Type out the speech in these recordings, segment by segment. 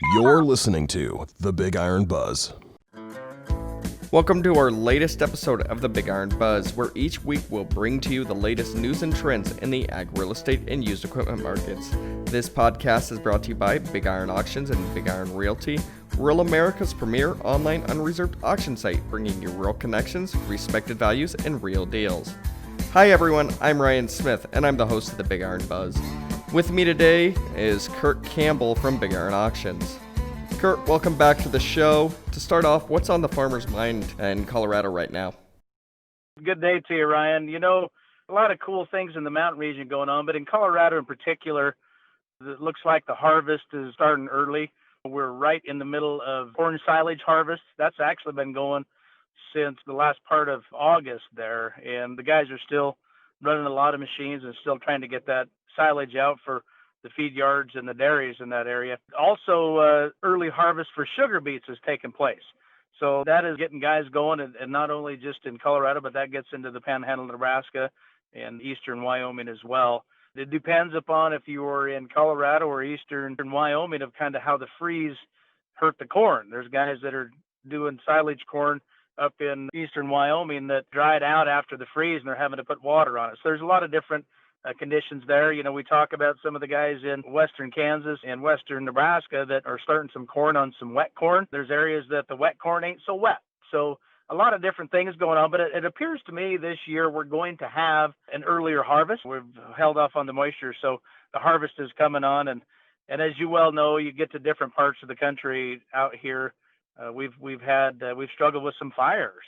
You're listening to the BigIron Buzz. Welcome to our latest episode of the BigIron Buzz, where each week we'll bring to you the latest news and trends in the ag, real estate, and used equipment markets. This podcast is brought to you by BigIron Auctions and BigIron Realty, Rural America's premier online unreserved auction site, bringing you real connections, respected values, and real deals. Hi everyone, I'm Ryan Smith, and I'm the host of the BigIron Buzz. With me today is Kurt Campbell from BigIron Auctions. Kurt, welcome back to the show. To start off, what's on the farmer's mind in Colorado right now? Good day to you, Ryan. You know, a lot of cool things in the mountain region going on, but in Colorado in particular, it looks like the harvest is starting early. We're right in the middle of corn silage harvest. That's actually been going since the last part of August there, and the guys are still running a lot of machines and still trying to get that silage out for the feed yards and the dairies in that area. Also, early harvest for sugar beets has taken place. So that is getting guys going, and not only just in Colorado, but that gets into the panhandle of Nebraska and eastern Wyoming as well. It depends upon if you are in Colorado or eastern Wyoming of kind of how the freeze hurt the corn. There's guys that are doing silage corn up in eastern Wyoming that dried out after the freeze, and they're having to put water on it. So there's a lot of different conditions there. You know, we talk about some of the guys in western Kansas and western Nebraska that are starting some corn on some wet corn. There's areas that the wet corn ain't so wet. So a lot of different things going on, but it appears to me this year we're going to have an earlier harvest. We've held off on the moisture, so the harvest is coming on. And as you well know, you get to different parts of the country out here. We've struggled with some fires,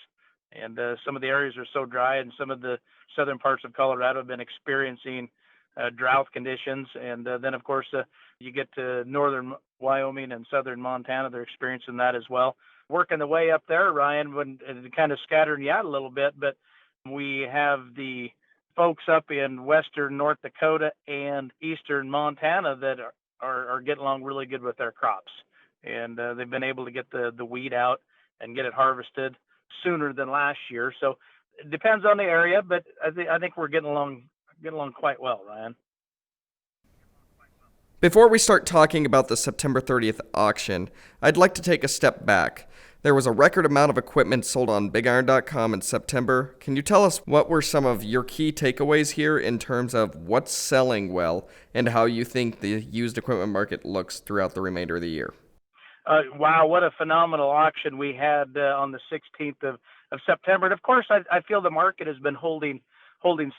and some of the areas are so dry, and some of the southern parts of Colorado have been experiencing drought conditions. And then, of course, you get to northern Wyoming and southern Montana, they're experiencing that as well. Working the way up there, Ryan, when it kind of scattering you out a little bit, but we have the folks up in western North Dakota and eastern Montana that are getting along really good with their crops. And they've been able to get the weed out and get it harvested sooner than last year. So it depends on the area, but I think we're getting along quite well, Ryan. Before we start talking about the September 30th auction, I'd like to take a step back. There was a record amount of equipment sold on BigIron.com in September. Can you tell us what were some of your key takeaways here in terms of what's selling well and how you think the used equipment market looks throughout the remainder of the year? Wow, what a phenomenal auction we had on the 16th of September. And of course, I feel the market has been holding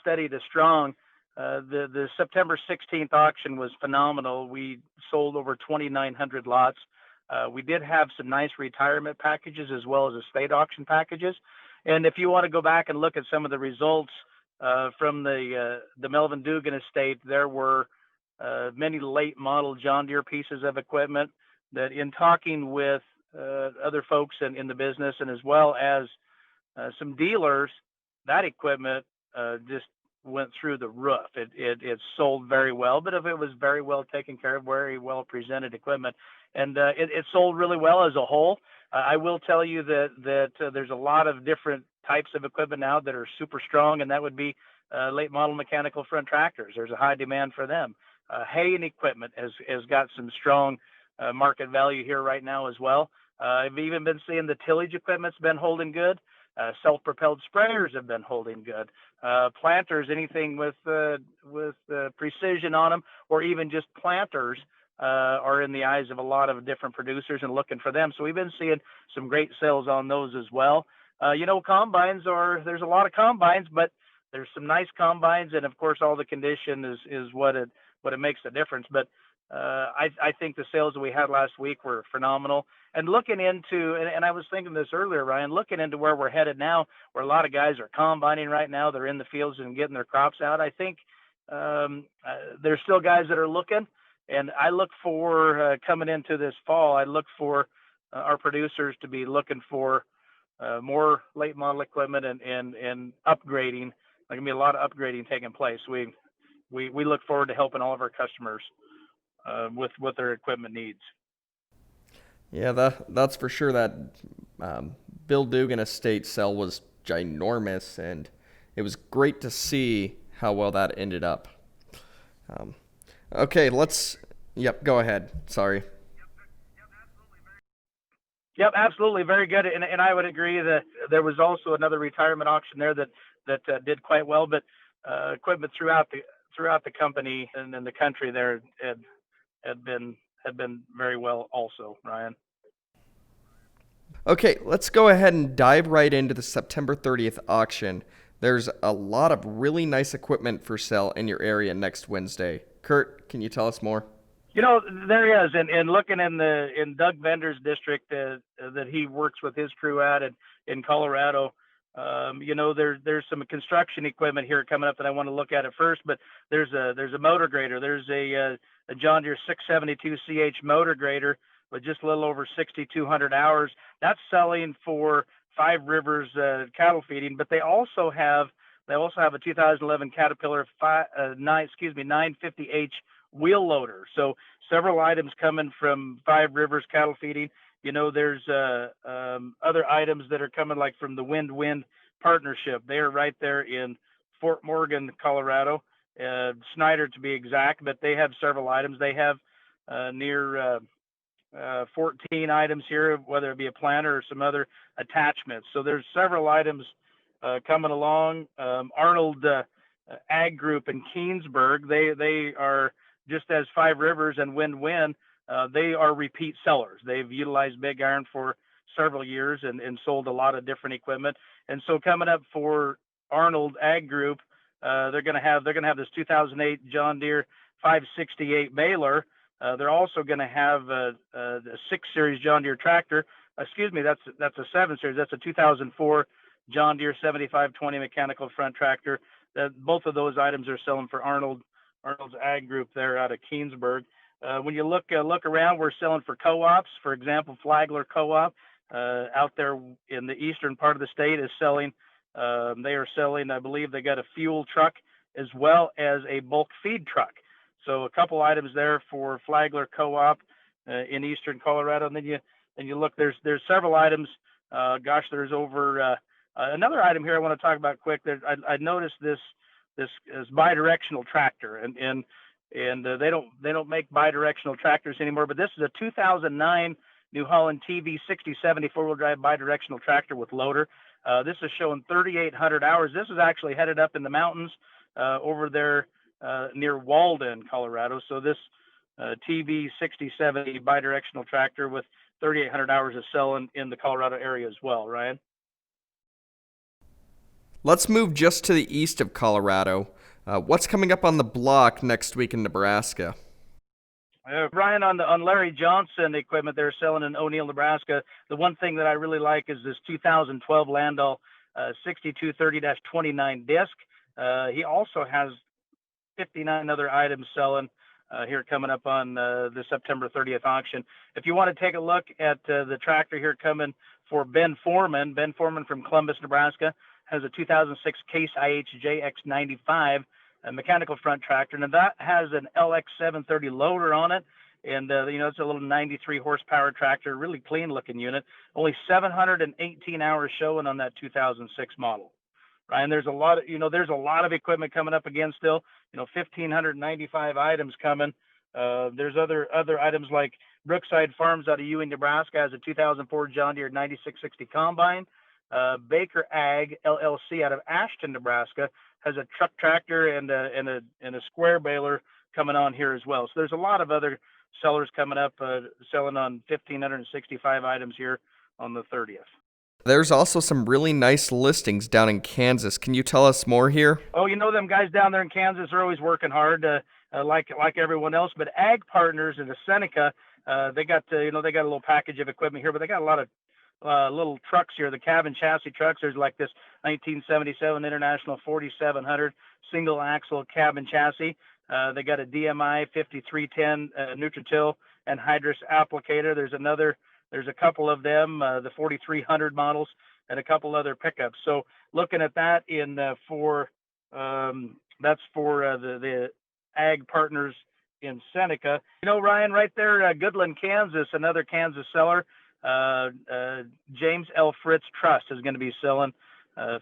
steady to strong. The September 16th auction was phenomenal. We sold over 2,900 lots. We did have some nice retirement packages as well as estate auction packages. And if you want to go back and look at some of the results from the Melvin Dugan estate, there were many late model John Deere pieces of equipment that, in talking with other folks in the business and as well as some dealers, that equipment just went through the roof. It sold very well, but if it was very well taken care of, very well presented equipment, and it sold really well as a whole. I will tell you that there's a lot of different types of equipment now that are super strong, and that would be late model mechanical front tractors. There's a high demand for them. Haying equipment has got some strong market value here right now as well. I've even been seeing the tillage equipment's been holding good. Self-propelled sprayers have been holding good. Planters, anything with precision on them, or even just planters, are in the eyes of a lot of different producers and looking for them. So we've been seeing some great sales on those as well. Combines there's a lot of combines, but there's some nice combines, and of course all the condition is what it makes the difference. But I think the sales that we had last week were phenomenal. And looking into, and I was thinking this earlier, Ryan, looking into where we're headed now, where a lot of guys are combining right now, they're in the fields and getting their crops out. I think there's still guys that are looking, and I look for coming into this fall, I look for our producers to be looking for more late model equipment and upgrading. There's gonna be a lot of upgrading taking place. We look forward to helping all of our customers with what their equipment needs. Yeah, that's for sure. That Bill Dugan estate sale was ginormous, and it was great to see how well that ended up. Okay, go ahead. Sorry. Yep, absolutely, very good. And I would agree that there was also another retirement auction there that did quite well. But equipment throughout the company and in the country there had been had been very well also, Ryan. Okay, let's go ahead and dive right into the September 30th auction. There's a lot of really nice equipment for sale in your area next Wednesday. Kurt, can you tell us more? There is, and looking in Doug Vender's district that he works with his crew at in Colorado. There's some construction equipment here coming up that I want to look at first, but there's a motor grader. There's a John Deere 672 CH motor grader with just a little over 6,200 hours. That's selling for Five Rivers cattle feeding, but they also have a 2011 Caterpillar 950H wheel loader. So several items coming from Five Rivers cattle feeding. There's other items that are coming like from the Wind partnership. They are right there in Fort Morgan, Colorado, Snyder to be exact, but they have several items. They have near 14 items here, whether it be a planter or some other attachments. So there's several items coming along. Arnold Ag Group in Keensburg, they are just as Five Rivers and Wind. They are repeat sellers. They've utilized BigIron for several years and sold a lot of different equipment. And so coming up for Arnold Ag Group, they're going to have this 2008 John Deere 568 baler. They're also going to have a 6 Series John Deere tractor. Excuse me, that's a 7 Series. That's a 2004 John Deere 7520 mechanical front tractor. Both of those items are selling for Arnold's Ag Group there out of Keensburg. When you look around, we're selling for co-ops. For example, Flagler Co-op out there in the eastern part of the state is selling. They are selling, I believe, they got a fuel truck as well as a bulk feed truck. So a couple items there for Flagler Co-op in eastern Colorado. And then you look, there's several items. There's over another item here I want to talk about quick. I noticed this bidirectional tractor, and they don't make bidirectional tractors anymore. But this is a 2009 New Holland TV 6070 four-wheel drive bidirectional tractor with loader. This is showing 3,800 hours. This is actually headed up in the mountains over there near Walden, Colorado. So this TV 6070 bidirectional tractor with 3,800 hours is selling in the Colorado area as well, Ryan. Let's move just to the east of Colorado. What's coming up on the block next week in Nebraska? Ryan, on Larry Johnson equipment they're selling in O'Neill, Nebraska. The one thing that I really like is this 2012 Landau 6230-29 disc. He also has 59 other items selling here coming up on the September 30th auction. If you want to take a look at the tractor here coming for Ben Foreman from Columbus, Nebraska, has a 2006 Case IH JX95 mechanical front tractor. Now that has an LX730 loader on it, and it's a little 93 horsepower tractor, really clean looking unit. Only 718 hours showing on that 2006 model. Right, and there's a lot of equipment coming up again still. 1,595 items coming. There's other items like Brookside Farms out of Ewing, Nebraska has a 2004 John Deere 9660 combine. Baker Ag LLC out of Ashton, Nebraska has a truck tractor and a square baler coming on here as well. So there's a lot of other sellers coming up selling on 1,565 items here on the 30th. There's also some really nice listings down in Kansas. Can you tell us more here? Oh, them guys down there in Kansas are always working hard, like everyone else. But Ag Partners in the Seneca, they got a little package of equipment here, but they got a lot of little trucks here. The cabin chassis trucks. There's like this 1977 International 4700 single axle cabin chassis. They got a DMI 5310 Nutritil and Hydrus applicator. There's a couple of them, the 4300 models, and a couple other pickups. So looking at that that's for the Ag Partners in Seneca. Ryan, right there, Goodland, Kansas, another Kansas seller. James L. Fritz Trust is going to be selling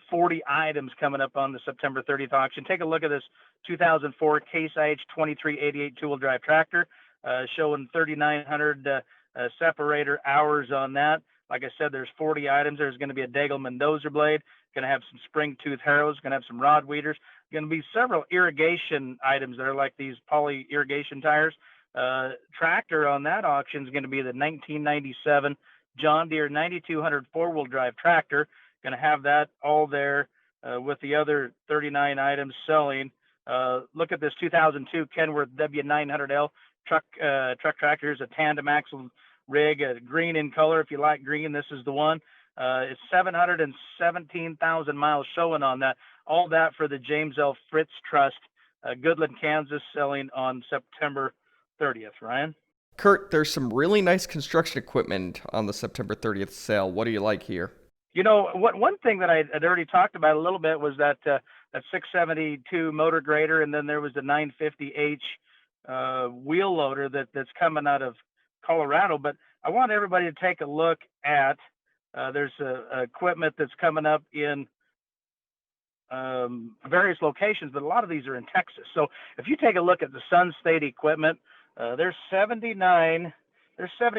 40 items coming up on the September 30th auction. Take a look at this 2004 Case IH 2388 two-wheel drive tractor, showing 3,900 separator hours on that. Like I said, there's 40 items. There's going to be a Degelman dozer blade, going to have some spring tooth harrows, going to have some rod weeders, going to be several irrigation items that are like these poly irrigation tires. Tractor on that auction is going to be the 1997 John Deere 9200 four-wheel drive tractor. Going to have that all there with the other 39 items selling. Look at this 2002 Kenworth W900L truck tractor. Here's a tandem axle rig, green in color. If you like green, this is the one. It's 717,000 miles showing on that. All that for the James L. Fritz Trust, Goodland, Kansas, selling on September 30th. Ryan? Kurt, there's some really nice construction equipment on the September 30th sale. What do you like here? You know, one thing that I had already talked about a little bit was that 672 motor grader, and then there was the 950H wheel loader that's coming out of Colorado. But I want everybody to take a look at there's equipment that's coming up in various locations, but a lot of these are in Texas. So if you take a look at the Sun State equipment, there's 79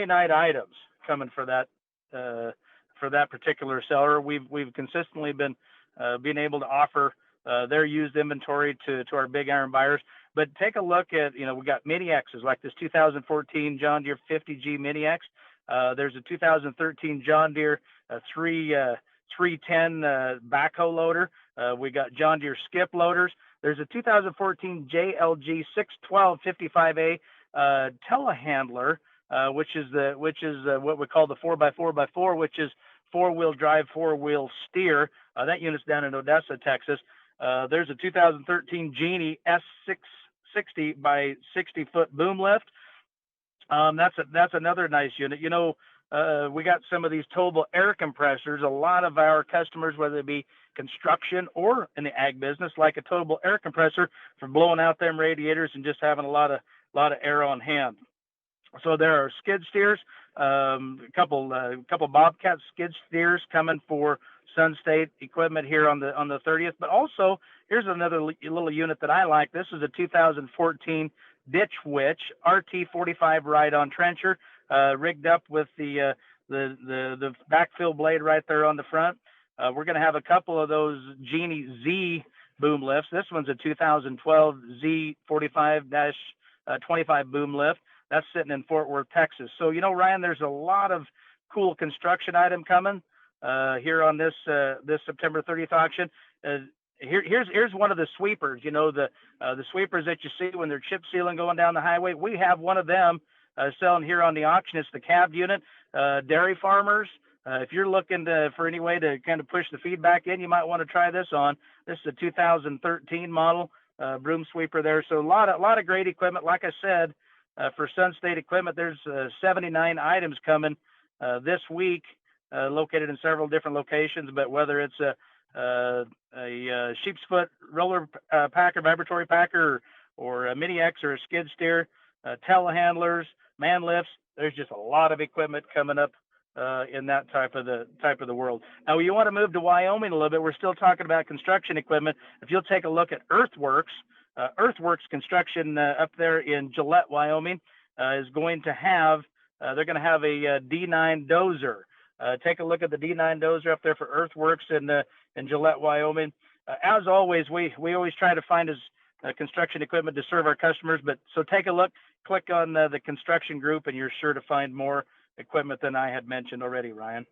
items coming for that particular seller. We've consistently been being able to offer their used inventory to our Big Iron buyers. But take a look at, we got Mini X's like this 2014 John Deere 50G Mini X. There's a 2013 John Deere 310 backhoe loader. We got John Deere skip loaders. There's a 2014 JLG 612 55A telehandler, which is what we call the 4x4x4, which is four-wheel drive, four-wheel steer. That unit's down in Odessa, Texas. There's a 2013 Genie S660 by 60 foot boom lift. That's another nice unit. We got some of these towable air compressors. A lot of our customers, whether it be construction or in the ag business, like a towable air compressor for blowing out them radiators and just having a lot of air on hand. So there are skid steers, a couple Bobcat skid steers coming for Sun State equipment here on the 30th. But also, here's another little unit that I like. This is a 2014 Ditch Witch RT45 ride-on trencher, rigged up with the backfill blade right there on the front. We're going to have a couple of those Genie Z boom lifts. This one's a 2012 Z45-25 boom lift. That's sitting in Fort Worth, Texas. So, Ryan, there's a lot of cool construction item coming here on this September 30th auction. Here's one of the sweepers. The sweepers that you see when they're chip sealing going down the highway. We have one of them selling here on the auction. It's the cab unit. Dairy farmers, if you're looking for any way to kind of push the feedback in, you might want to try this on. This is a 2013 model broom sweeper there. So a lot of great equipment. Like I said, for Sun State equipment, there's 79 items coming this week, located in several different locations. But whether it's a sheep's foot roller packer, vibratory packer, or a Mini X or a skid steer, telehandlers, man lifts, there's just a lot of equipment coming up in that type of the world. Now, you want to move to Wyoming a little bit. We're still talking about construction equipment. If you'll take a look at Earthworks Construction up there in Gillette, Wyoming, is going to have they're going to have a D9 dozer. Take a look at the D9 dozer up there for Earthworks in Gillette, Wyoming. As always, we always try to find construction equipment to serve our customers. So take a look, click on the construction group, and you're sure to find more equipment than I had mentioned already, Ryan.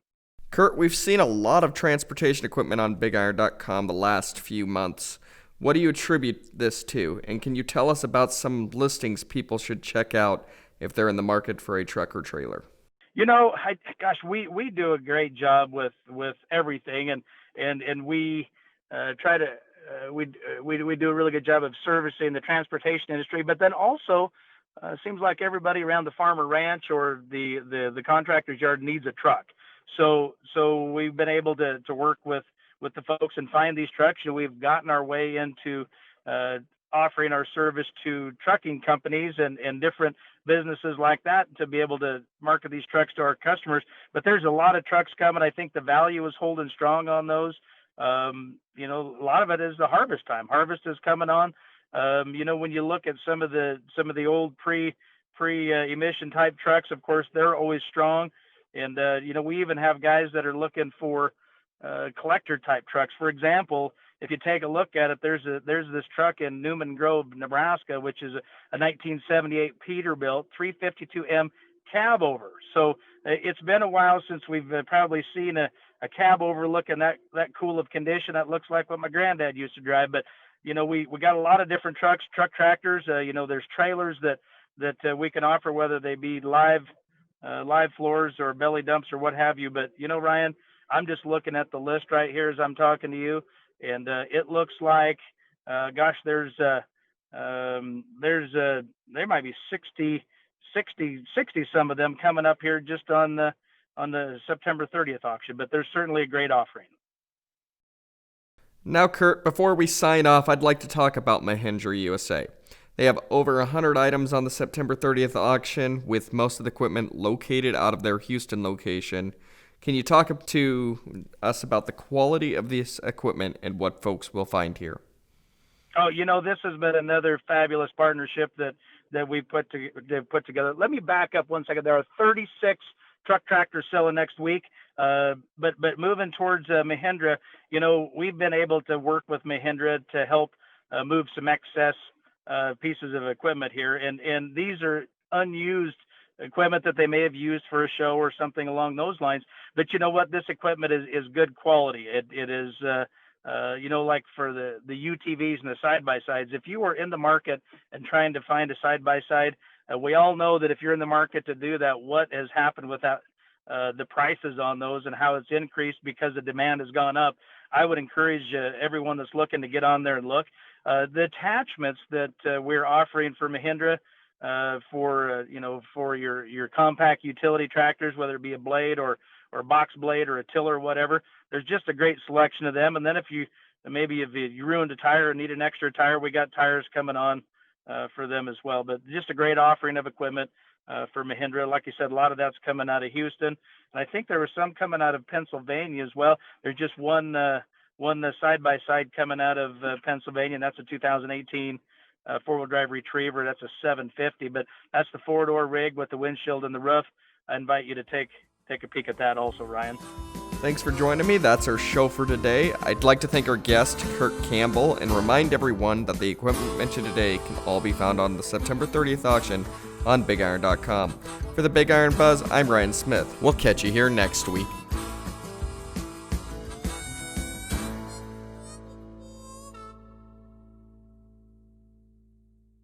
Kurt, we've seen a lot of transportation equipment on BigIron.com the last few months. What do you attribute this to? And can you tell us about some listings people should check out if they're in the market for a truck or trailer? We do a great job with everything, and we try to we do a really good job of servicing the transportation industry. But then also, seems like everybody around the farm or ranch or the contractor's yard needs a truck. So we've been able to work with the folks and find these trucks. We've gotten our way into offering our service to trucking companies and different businesses like that to be able to market these trucks to our customers. But there's a lot of trucks coming. I think the value is holding strong on those. A lot of it is the harvest time. Harvest is coming on. When you look at some of the old pre emission type trucks, of course, they're always strong. And we even have guys that are looking for collector type trucks. For example, if you take a look at it, there's this truck in Newman Grove, Nebraska, which is a 1978 Peterbilt 352M cab over. So it's been a while since we've probably seen a cab over looking that cool of condition. That looks like what my granddad used to drive. But we got a lot of different trucks, truck tractors. There's trailers that we can offer, whether they be live floors or belly dumps or what have you. But Ryan, I'm just looking at the list right here as I'm talking to you, and it looks like, there might be 60 some of them coming up here just on the September 30th auction. But there's certainly a great offering. Now, Kurt, before we sign off, I'd like to talk about Mahindra USA. They have over 100 items on the September 30th auction, with most of the equipment located out of their Houston location. Can you talk to us about the quality of this equipment and what folks will find here? Oh, this has been another fabulous partnership that we put together. Let me back up one second. There are 36 truck tractors selling next week. But moving towards Mahindra, we've been able to work with Mahindra to help move some excess pieces of equipment here. And these are unused equipment that they may have used for a show or something along those lines. But you know what? This equipment is good quality. It is, like for the UTVs and the side-by-sides. If you are in the market and trying to find a side-by-side, we all know that if you're in the market to do that, what has happened with that, the prices on those and how it's increased because the demand has gone up. I would encourage everyone that's looking to get on there and look. The attachments that we're offering for Mahindra, for your compact utility tractors, whether it be a blade or a box blade or a tiller or whatever, there's just a great selection of them. And then if you ruined a tire and need an extra tire, we got tires coming on for them as well. But just a great offering of equipment for Mahindra. Like you said, a lot of that's coming out of Houston, and I think there was some coming out of Pennsylvania as well. There's just one side-by-side coming out of Pennsylvania, and that's a 2018 four-wheel drive Retriever. That's a 750, but that's the four-door rig with the windshield and the roof. I invite you to take a peek at that also, Ryan. Thanks for joining me. That's our show for today. I'd like to thank our guest, Kurt Campbell, and remind everyone that the equipment mentioned today can all be found on the September 30th auction on BigIron.com. For the Big Iron Buzz, I'm Ryan Smith. We'll catch you here next week.